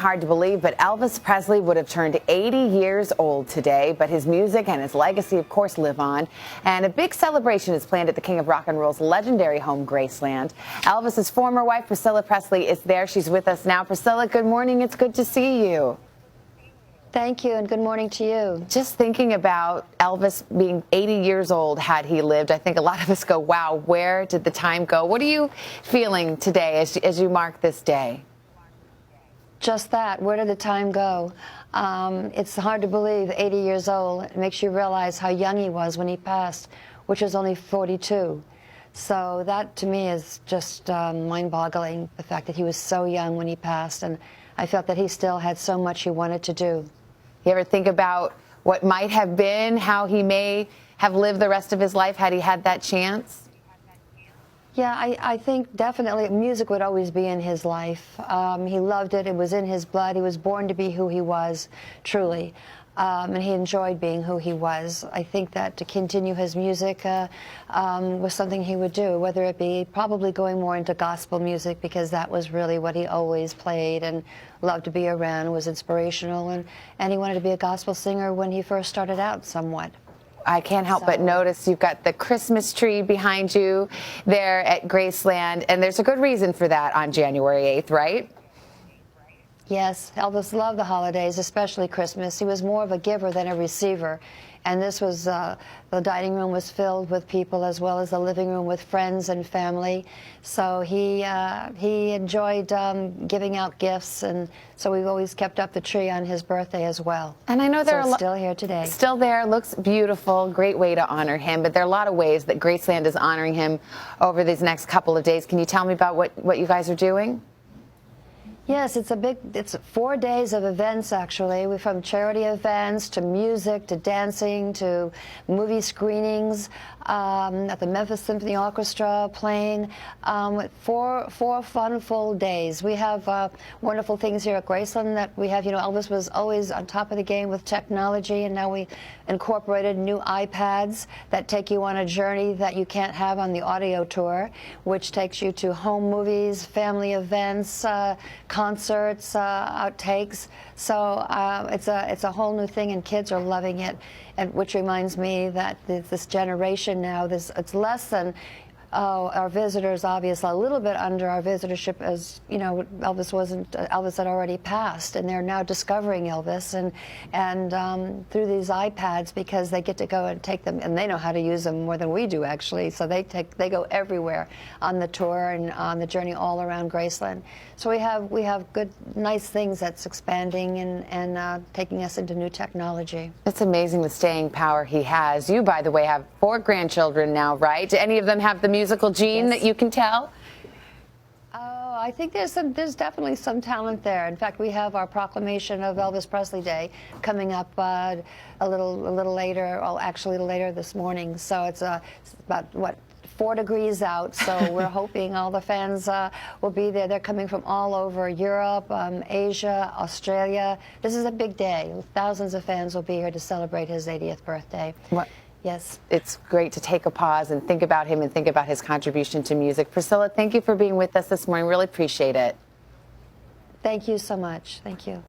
hard to believe, but Elvis Presley would have turned 80 years old today, but his music and his legacy, of course, live on. And a big celebration is planned at the King of Rock and Roll's legendary home, Graceland. Elvis's former wife, Priscilla Presley, is there. She's with us now. Priscilla, good morning. It's good to see you. Thank you, and good morning to you. Just thinking about Elvis being 80 years old had he lived, I think a lot of us go, wow, where did the time go? What are you feeling today as you mark this day? Just that, where did the time go? It's hard to believe, 80 years old. It makes you realize how young he was when he passed, which was only 42. So that, to me, is just mind-boggling, the fact that he was so young when he passed, and I felt that he still had so much he wanted to do. You ever think about what might have been, how he may have lived the rest of his life had he had that chance? Yeah, I think definitely music would always be in his life. He loved it. It was in his blood. He was born to be who he was, truly. And he enjoyed being who he was. I think that to continue his music was something he would do, whether it be probably going more into gospel music, because that was really what he always played and loved to be around, was inspirational, and he wanted to be a gospel singer when he first started out somewhat. I can't help but notice you've got the Christmas tree behind you there at Graceland, and there's a good reason for that on January 8th, right? Yes, Elvis loved the holidays, especially Christmas. He was more of a giver than a receiver. And this was, the dining room was filled with people, as well as the living room with friends and family. So he enjoyed giving out gifts, and so we've always kept up the tree on his birthday as well. And I know it's still here today. Still there, looks beautiful, great way to honor him. But there are a lot of ways that Graceland is honoring him over these next couple of days. Can you tell me about what you guys are doing? Yes, it's 4 days of events, actually. We're from charity events to music to dancing to movie screenings at the Memphis Symphony Orchestra playing. Four fun, full days. We have wonderful things here at Graceland that we have. You know, Elvis was always on top of the game with technology, and now we incorporated new iPads that take you on a journey that you can't have on the audio tour, which takes you to home movies, family events, concerts, outtakes. So it's a whole new thing, and kids are loving it. And which reminds me that this generation now, it's less than our visitors, obviously a little bit under our visitorship, as you know, Elvis had already passed, and they're now discovering Elvis and through these iPads, because they get to go and take them, and they know how to use them more than we do, actually. So they go everywhere on the tour and on the journey all around Graceland. So we have good, nice things that's expanding and taking us into new technology. It's amazing the staying power he has. You, by the way, have 4 grandchildren now, right? Do any of them have the musical gene that you can tell? Oh, I think there's definitely some talent there. In fact, we have our proclamation of Elvis Presley Day coming up a little later, well, actually a little later this morning. So it's about, what, 4 degrees out, so we're hoping all the fans will be there. They're coming from all over Europe, Asia, Australia. This is a big day. Thousands of fans will be here to celebrate his 80th birthday. What? Yes. It's great to take a pause and think about him and think about his contribution to music. Priscilla, thank you for being with us this morning. Really appreciate it. Thank you so much. Thank you.